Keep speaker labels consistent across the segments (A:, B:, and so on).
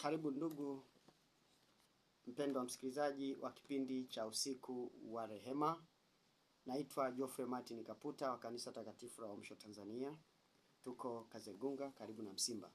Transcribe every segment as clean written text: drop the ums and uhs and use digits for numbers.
A: Karibu ndugu mpendwa msikilizaji wa kipindi cha usiku wa rehema. Naitwa Geoffrey Martin Kaputa wa Kanisa Takatifu la Uamsho Tanzania. Tuko Kazegunga karibu na Msimba.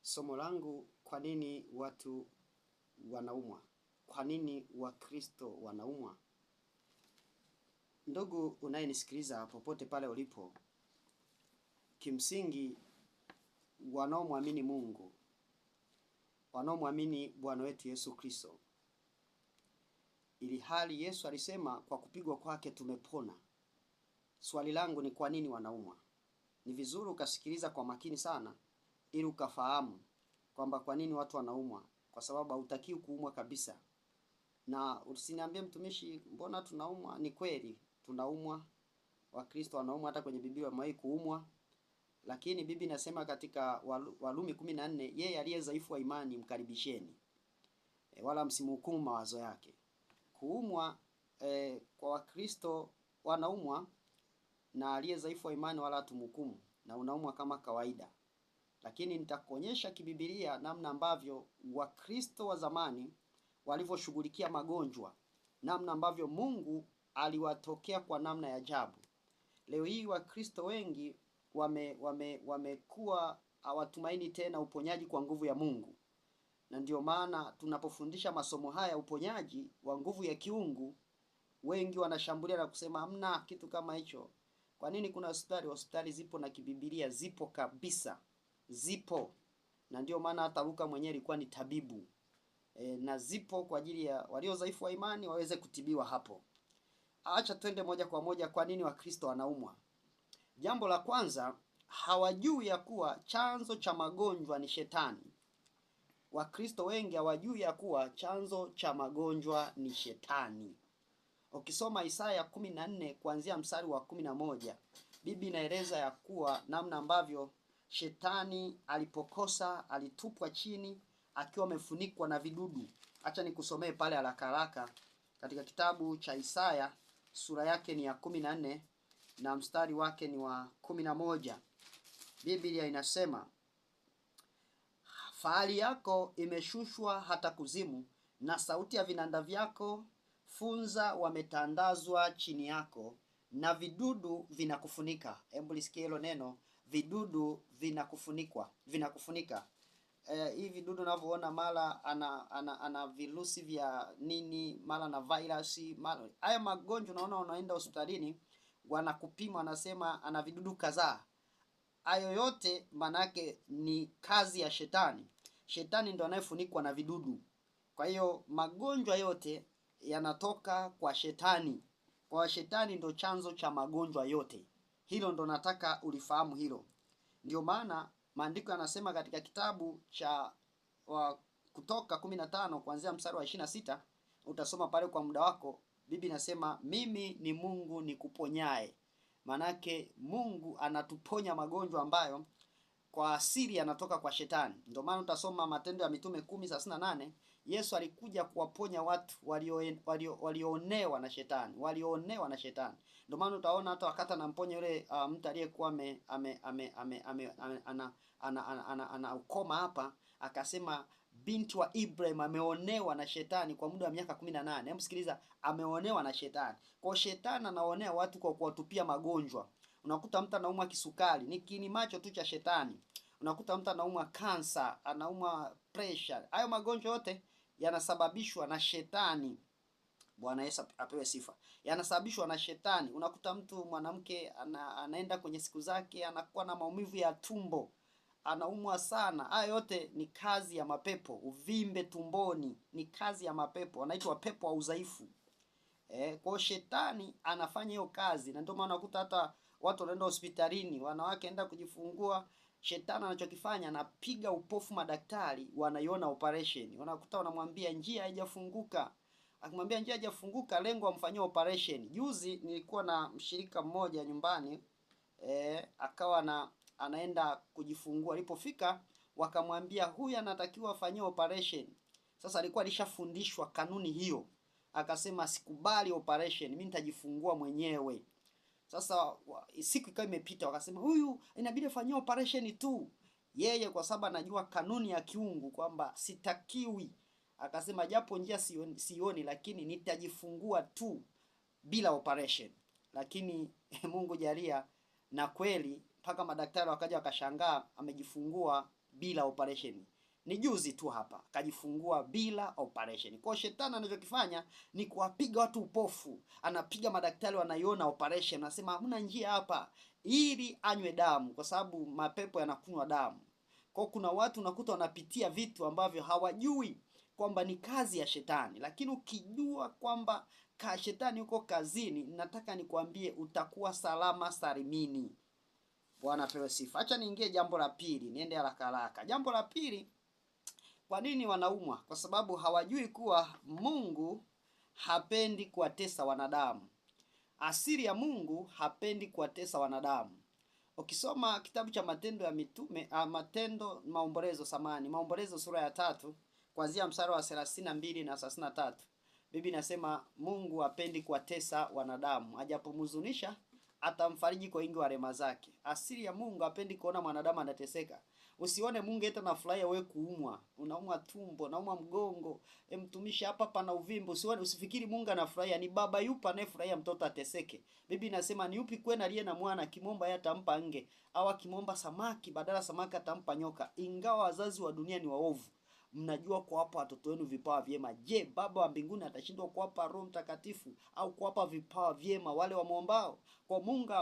A: Somo langu, kwa nini watu wanaumwa? Kwa nini Wakristo wanaumwa? Ndugu unayenisikiliza popote pale ulipo, kimsingi wanaomwamini Mungu, wanaomwamini Bwana wetu Yesu Kristo, ili hali Yesu alisema kwa kupigwa kwake tumepona. Swali langu ni kwa nini wanaumwa? Ni vizuri ukasikiliza kwa makini sana ili ukafahamu kwamba kwa nini watu wanaumwa, kwa sababu hautakiwi kuumwa kabisa. Na usiniambie mtumishi, mbona tunaumwa? Ni kweli tunaumwa. Wakristo wanaumwa, hata kwenye Biblia wamewahi kuumwa. Lakini Biblia inasema katika Warumi 14, yeye aliye dhaifu wa imani mkaribisheni, wala msimhukumu mawazo yake. Kuumwa kwa Wakristo wanaumwa, na aliye dhaifu wa imani wala hatumhukumu, na unaumwa kama kawaida. Lakini nitakuonyesha kibibilia namna ambavyo Wakristo wa zamani walivyoshughulikia magonjwa, namna ambavyo Mungu aliwatokea kwa namna ya ajabu. Leo hii Wakristo wengi wamekuwa hawatumaini tena uponyaji kwa nguvu ya Mungu. Na ndio maana tunapofundisha masomo haya uponyaji wa nguvu ya kiungu, wengi wanashambulia na kusema hamna kitu kama hicho. Kwa nini? Kuna hospitali zipo na kibibilia, zipo kabisa, zipo. Na ndio maana hata Luka mwenyewe alikuwa ni tabibu. Na zipo kwa ajili ya walio dhaifu wa imani waweze kutibiwa hapo. Acha twende moja kwa moja, kwa nini Wakristo wanaumwa? Jambo la kwanza, hawajui ya kuwa chanzo cha magonjwa ni shetani. Wakristo wengi hawajui ya kuwa chanzo cha magonjwa ni shetani. Ukisoma Isaya 14 kuanzia mstari wa 11, Biblia inaeleza ya kuwa namna ambavyo shetani alipokosa alitupwa chini akiwa amefunikwa na vidudu. Acha nikusomee pale haraka haraka katika kitabu cha Isaya, sura yake ni ya 14 na mstari wake ni wa 11. Biblia inasema, fahari yako imeshushwa hata kuzimu, na sauti ya vinanda vyako funza wametandazwa chini yako, na vidudu vinakufunika. Hebu lisikie hilo neno, vidudu vinakufunika. Hii vidudu unavyoona, mara ana virusi vya nini, mara na virusi, mara haya magonjwa unaona, unaenda hospitalini wanakupima, wanasema ana vidudu kadhaa. Hayo yote manake ni kazi ya shetani. Shetani ndo anayefunikwa na vidudu. Kwa hiyo magonjwa yote yanatoka kwa shetani. Kwa shetani ndo chanzo cha magonjwa yote. Hilo ndo nataka ulifahamu hilo. Ndio maana maandiko yanasema katika kitabu cha Kutoka 15 kuanzia mstari wa 26, utasoma pale kwa muda wako. Biblia inasema mimi ni Mungu nikuponyaye. Manake Mungu anatuponya magonjwa ambayo kwa asili yanatoka kwa shetani. Ndio maana utasoma Matendo ya Mitume 10:38, Yesu alikuja kuwaponya watu walioonewa na shetani, walioonewa na shetani. Ndio maana utaona hata wakati anamponya yule mtu aliyekuwa ana ukoma hapa, akasema binti wa Ibrahim ameonewa na shetani kwa muda wa miaka 18. Hebu sikiliza, ameonewa na shetani. Kwa shetani anaonea watu kwa kuwatupia magonjwa. Unakuta mtu anaumwa kisukari, ni kiini macho tu cha shetani. Unakuta mtu anaumwa kansa, anaumwa pressure. Hayo magonjwa yote yanasababishwa na shetani. Bwana Yesu apewe sifa. Yanasababishwa na shetani. Unakuta mtu mwanamke anaenda kwenye siku zake, anakuwa na maumivu ya tumbo, anaumwa sana. Haya yote ni kazi ya mapepo. Uvimbe tumboni ni kazi ya mapepo, anaitwa pepo wa udhaifu. Kwa shetani anafanya hiyo kazi, na ndio maana unakuta hata watu wanaenda hospitalini, wanawake enda kujifungua, shetani anachokifanya anapiga upofu madaktari, wanaiona operation. Wanakuta wanamwambia njia haijafunguka. Akimwambia njia haijafunguka, lengo amfanyie operation. Juzi nilikuwa na mshirika mmoja nyumbani, akawa anaenda kujifungua. Alipofika wakamwambia huyu anatakiwa afanyie operation. Sasa alikuwa alishafundishwa kanuni hiyo. Akasema sikubali operation, mimi nitajifungua mwenyewe. Sasa siku ikawa imepita, wakasema huyu inabidi afanyie operation tu. Yeye kwa sababu anajua kanuni ya kiungu kwamba sitakiwi, akasema japo njia sioni, lakini nitajifungua tu bila operation. Lakini Mungu jalia, na kweli mpaka madaktari wakaja wakashangaa amejifungua bila operation. Ni juzi tu hapa akajifungua bila operation. Kwa shetani anachokifanya ni kuwapiga watu upofu, anapiga madaktari wanaiona operation, anasema hamna njia hapa, ili anywe damu, kwa sababu mapepo yanakunywa damu. Kwa kuna watu unakuta wanapitia vitu ambavyo hawajui kwamba ni kazi ya shetani, lakini ukijua kwamba shetani yuko kazini, nataka nikwambie utakuwa salama salimini. Bwana pewe sifa. Acha niingie jambo la pili, niende haraka haraka. Jambo la pili, kwa nini wanaumwa? Kwa sababu hawajui kuwa Mungu hapendi kuwatesa wanadamu. Asili ya Mungu hapendi kuwatesa wanadamu. Ukisoma kitabu cha Matendo ya Mitume, Maombolezo sura ya 3 kuanzia mstari wa 32 na 33. Biblia inasema Mungu hapendi kuwatesa wanadamu, ajapomhuzunisha atamfariji kwa wingi wa rehema zake. Asili ya Mungu hapendi kuona mwanadamu anateseka. Usione Mungu eti anafurahia wewe kuumwa, unaumwa tumbo, unaumwa mgongo, mtumishi hapa pana uvimbo. Usifikiri Mungu anafurahia. Ni baba yupi anayefurahia mtoto ateseke? Biblia inasema ni yupi kwenu aliye na mwana kimomba yeye atampa nge, au kimomba samaki badala samaki atampa nyoka? Ingawa wazazi wa dunia ni waovu, mnajua kuwapa watoto wenu vipawa vyema. Je, Baba wa mbinguni atashindwa kuwapa Roho Mtakatifu au kuwapa vipawa vyema wale wamwombao? Kwa Mungu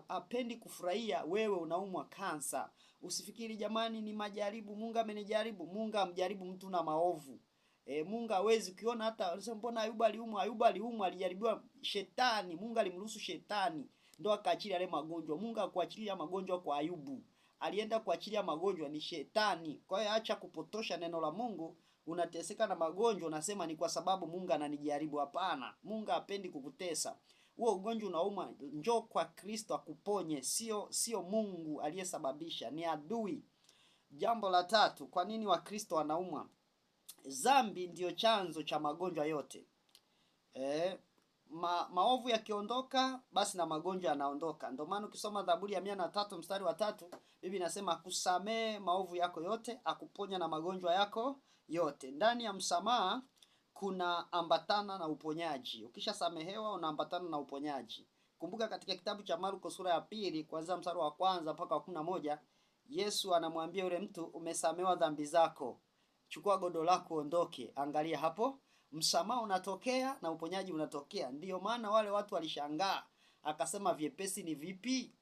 A: apendi kufurahia wewe unaumwa kansa. Usifikiri jamani ni majaribu, Mungu amenijaribu. Mungu amjaribu mtu na maovu. Mungu hawezi ukiona hata mbona Ayubu aliumwa, alijaribiwa shetani. Mungu alimruhusu shetani ndio akaachilia yale magonjwa. Mungu hakuachilia magonjwa kwa Ayubu. Alienda kuachilia magonjwa ni shetani. Kwa hiyo acha kupotosha neno la Mungu. Unateseka na magonjwa unasema ni kwa sababu Mungu ananijaribu. Hapana, Mungu hapendi kukutesa. Huo ugonjwa unauma, njoo kwa Kristo akuponye, sio Mungu aliyesababisha, ni adui. Jambo la tatu, kwa nini Wakristo wanaumwa? Dhambi ndiyo chanzo cha magonjwa yote. Maovu yakiondoka basi na magonjwa yanaondoka. Ndio maana ukisoma Zaburi ya 103 mstari wa 3, Biblia inasema akusamee maovu yako yote, akuponya na magonjwa yako yote. Ndani ya msamaha kuna ambatana na uponyaji. Ukishasamehewa unaambatana na uponyaji. Kumbuka katika kitabu cha Marko sura ya 2 kuanzia mstari wa 1 mpaka 11, Yesu anamwambia yule mtu, umesamehewa dhambi zako, chukua godoro lako ondoke. Angalia hapo, msamaha unatokea na uponyaji unatokea. Ndiyo maana wale watu walishangaa, akasema vyepesi ni vipi?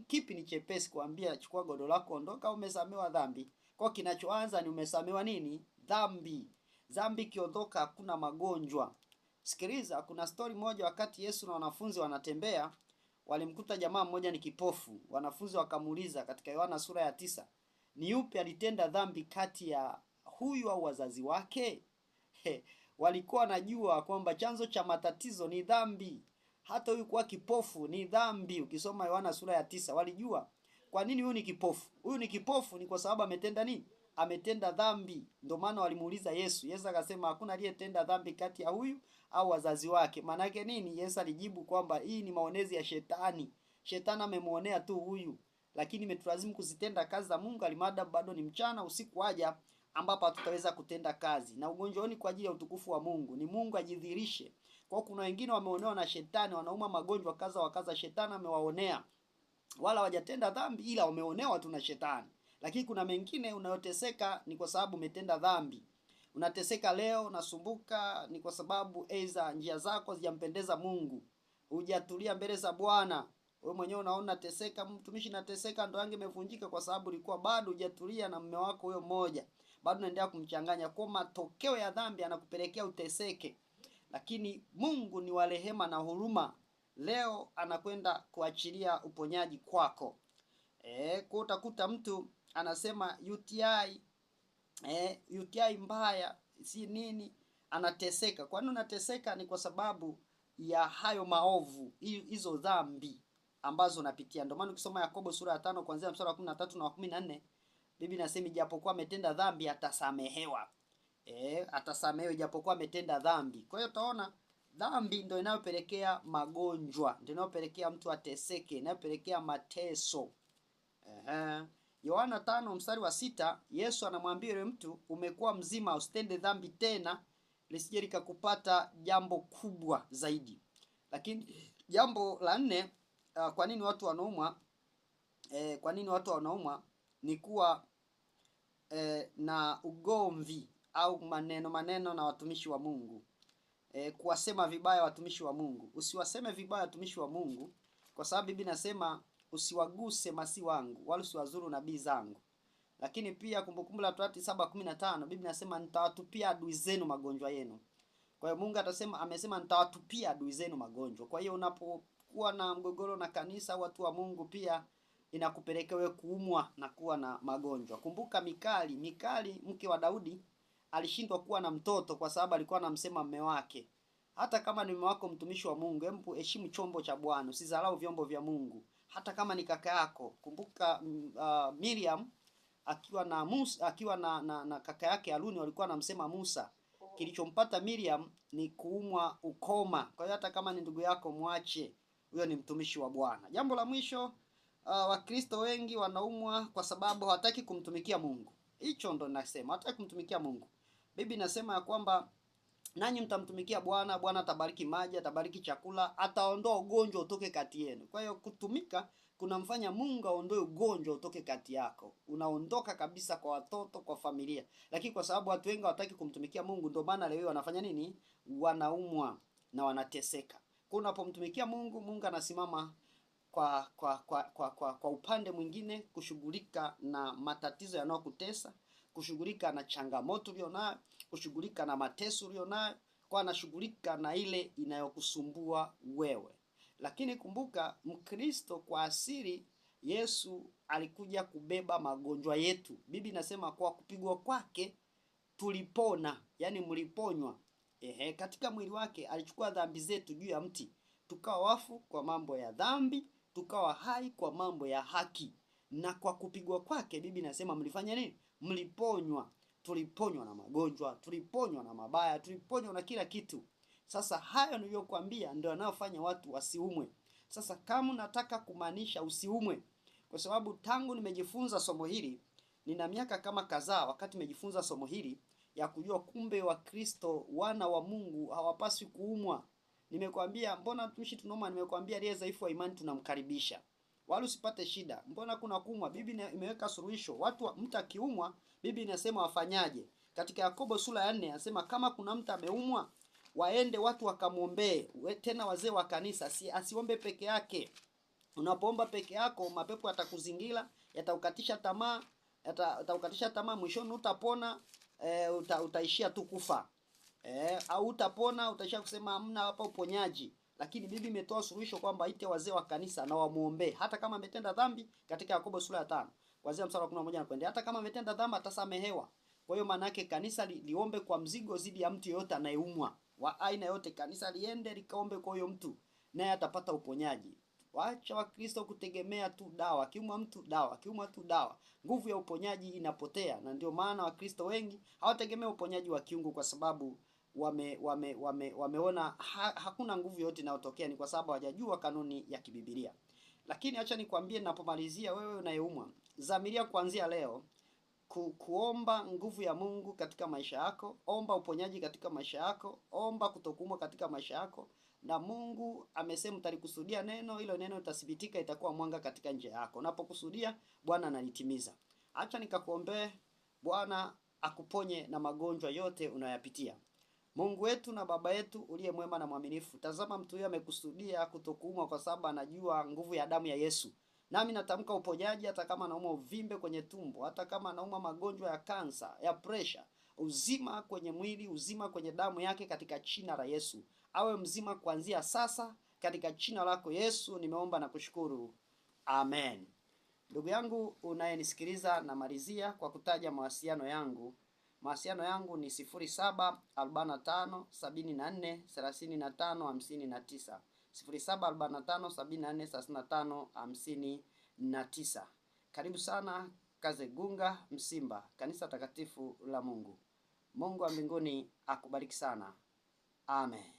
A: Kipi ni chepesi kuambia chukua godoro lako ondoka, umesamehewa dhambi? Kwa kinachoanza ni umesamehewa nini? Dhambi. Dhambi kiondoka hakuna magonjwa. Sikiliza, kuna story moja wakati Yesu na wanafunzi wanatembea, walimkuta jamaa mmoja ni kipofu. Wanafunzi wakamuuliza katika Yohana sura ya 9, ni yupi alitenda dhambi kati ya huyu au wazazi wake? Walikuwa wanajua kwamba chanzo cha matatizo ni dhambi. Hata huyu kuwa kipofu ni dhambi. Ukisoma Yohana sura ya 9 walijua. Kwa nini huyu ni kipofu? Huyu ni kipofu ni kwa sababu ametenda nini? Ametenda dhambi. Ndio maana walimuuliza Yesu. Yesu akasema hakuna aliyetenda dhambi kati ya huyu au wazazi wake. Maana yake nini? Yesu alijibu kwamba hii ni maonezi ya shetani. Shetani amemuonea tu huyu. Lakini imetulazimu kuzitenda kazi za Mungu alimada bado ni mchana, usiku waja ambapo hatutaweza kutenda kazi. Na ugonjwa ni kwa ajili ya utukufu wa Mungu. Ni Mungu ajidhihirishe. Kwa kuna wengine wameonewa na shetani, wanauma magonjwa kaza wakaza, shetani amewaonea. Wala hawajatenda dhambi ila wameonewa tu na shetani. Lakini kuna mengine unayoteseka ni kwa sababu umetenda dhambi. Unateseka leo, unasumbuka ni kwa sababu aidha njia zako hazijampendeza Mungu. Hujatulia mbele za Bwana. Wewe mwenyewe unaona teseka, mtumishi nateseka, ndoa yangu imevunjika kwa sababu ulikuwa bado hujatulia na mume wako huyo mmoja. Bado unaendelea kumchanganya. Kwa matokeo ya dhambi anakupelekea uteseke. Lakini Mungu ni wa rehema na huruma. Leo anakwenda kuachilia uponyaji kwako. Kwa utakuta mtu anasema UTI, UTI mbaya, si nini, anateseka. Kwa nini unateseka? Ni kwa sababu ya hayo maovu, hizo dhambi ambazo unapitia. Ndio maana ukisoma Yakobo sura ya 5 kuanzia mstari wa 13 na 14, Biblia inasema japokuwa ametenda dhambi atasamehewa. Atasamehewa japokuwa ametenda dhambi. Kwa hiyo utaona dhambi ndio inayopelekea magonjwa, ndio inayopelekea mtu ateseke, inayopelekea mateso. Yohana 5 mstari wa 6, Yesu anamwambia yule mtu, umekuwa mzima, usitende dhambi tena, lisije likakupata jambo kubwa zaidi. Lakini jambo la 4, kwa nini watu wanaumwa? Kwa nini watu wanaumwa? Ni kuwa na ugomvi au maneno na watumishi wa Mungu. Kuwasema vibaya watumishi wa Mungu. Usiwaseme vibaya watumishi wa Mungu, kwa sababu Biblia inasema usiwaguse masi wangu wala usiwazuru nabii zangu. Lakini pia Kumbukumbu la Torati 7:15 Biblia inasema nitawatupia adui zenu magonjwa yenu. Kwa hiyo Mungu amesema nitawatupia adui zenu magonjwa. Kwa hiyo unapokuwa na mgogoro na kanisa, watu wa Mungu, pia inakupelekea wewe kuumwa na kuwa na magonjwa. Kumbuka Mikali mke wa Daudi alishindwa kuwa na mtoto kwa sababu alikuwa anamsema mume wake. Hata kama ni mume wako mtumishi wa Mungu, hebu heshimu chombo cha Bwana, usidharau vyombo vya Mungu. Hata kama ni kaka yako. Kumbuka Miriam akiwa na kaka yake Haruni walikuwa wanamsema Musa. Kilichompata Miriam ni kuumwa ukoma. Kwa hiyo hata kama ni ndugu yako, mwache, huyo ni mtumishi wa Bwana. Jambo la mwisho, Wakristo wengi wanaumwa kwa sababu hawataki kumtumikia Mungu. Hicho ndo nasema, hawataki kumtumikia Mungu. Biblia inasema ya kwamba nanyi mtamtumikia Bwana, Bwana atabariki maji, atabariki chakula, ataondoa ugonjwa utoke kati yenu. Kwa hiyo kutumika kunamfanya Mungu aondoe ugonjwa utoke kati yako. Unaondoka kabisa kwa watoto, kwa familia. Lakini kwa sababu watu wengi hawataki kumtumikia Mungu, ndio maana leo wanafanya nini? Wanaumwa na wanateseka. Kwa unapomtumikia Mungu, Mungu anasimama kwa upande mwingine kushughulika na matatizo yanayokutesa, kushughulika na changamoto ulionayo, kushughulika na mateso ulionayo, kwa anashughulika na ile inayokusumbua wewe. Lakini kumbuka, Mkristo kwa asili, Yesu alikuja kubeba magonjwa yetu. Biblia inasema kwa kupigwa kwake tulipona, yani mliponywa. Katika mwili wake alichukua dhambi zetu juu ya mti, tukawa wafu kwa mambo ya dhambi, tukawa hai kwa mambo ya haki. Na kwa kupigwa kwake Biblia inasema mlifanya nini? Mliponywa. Tuliponywa na magonjwa, tuliponywa na mabaya, tuliponywa na kila kitu. Sasa hayo niliyokuambia ndio yanayofanya watu wasiumwe. Sasa kama unataka kumaanisha usiumwe, kwa sababu tangu nimejifunza somo hili, nina miaka kama kadhaa wakati nimejifunza somo hili, ya kujua kumbe Wakristo wana wa Mungu hawapaswi kuumwa. Nimekwambia mbona mtumishi tunauma? Nimekwambia aliye dhaifu wa imani tunamkaribisha, wala usipate shida. Mbona kuna kuumwa? Biblia imeweka suluhisho. Mtu akiumwa, Biblia inasema wafanyaje? Katika Yakobo sura ya 4 anasema kama kuna mtu ameumwa, waende watu wakamuombee. Tena wazee wa kanisa, asiombe peke yake. Unapoomba peke yako, mapepo yatakuzingira, yataukatisha tamaa, mwishoni utapona, utaishia tu kufa. Au utapona, utaishia kusema hamna hapa uponyaji. Lakini Biblia imetoa suluhisho kwamba ite wazee wa kanisa na wamuombe hata kama ametenda dhambi, katika Yakobo sura ya 5 kuanzia mstari wa 11 na kuendelea. Hata kama ametenda dhambi atasamehewa. Kwa hiyo maana yake kanisa liombe kwa mzigo zidi ya mtu yote anayeumwa wa aina yote. Kanisa liende likaombe kwa huyo mtu, naye atapata uponyaji. Waacha Wakristo kutegemea tu dawa. Akiumwa mtu dawa, akiumwa tu dawa. Nguvu ya uponyaji inapotea, na ndio maana Wakristo wengi hawategemea uponyaji wa kiungu, kwa sababu wameona hakuna nguvu yote inayotokea. Ni kwa sababu hawajajua kanuni ya kibibilia. Lakini acha nikwambie ninapomalizia, wewe unayeumwa, dhamiria kuanzia leo kuomba nguvu ya Mungu katika maisha yako. Omba uponyaji katika maisha yako, omba kutokuumwa katika maisha yako, na Mungu amesema utalikusudia neno, hilo neno litathibitika, itakuwa mwanga katika njia yako. Unapokusudia, Bwana analitimiza. Acha nikakuombee. Bwana akuponye na magonjwa yote unayapitia. Mungu wetu na Baba yetu uliye mwema na mwaminifu, tazama mtu huyu amekusudia kutokuumwa kwa sababu anajua nguvu ya damu ya Yesu. Nami natamka uponyaji, hata kama anauma uvimbe kwenye tumbo, hata kama anauma magonjwa ya kansa, ya pressure, uzima kwenye mwili, uzima kwenye damu yake katika jina la Yesu. Awe mzima kuanzia sasa katika jina lako Yesu nimeomba na kushukuru. Amen. Ndugu yangu unayenisikiliza, namalizia kwa kutaja mawasiliano yangu. Mawasiliano yangu ni 0745743559, 0745743559. Karibu sana Kazegunga, Msimba, kanisa takatifu la Mungu. Mungu wa mbinguni akubariki sana. Amen.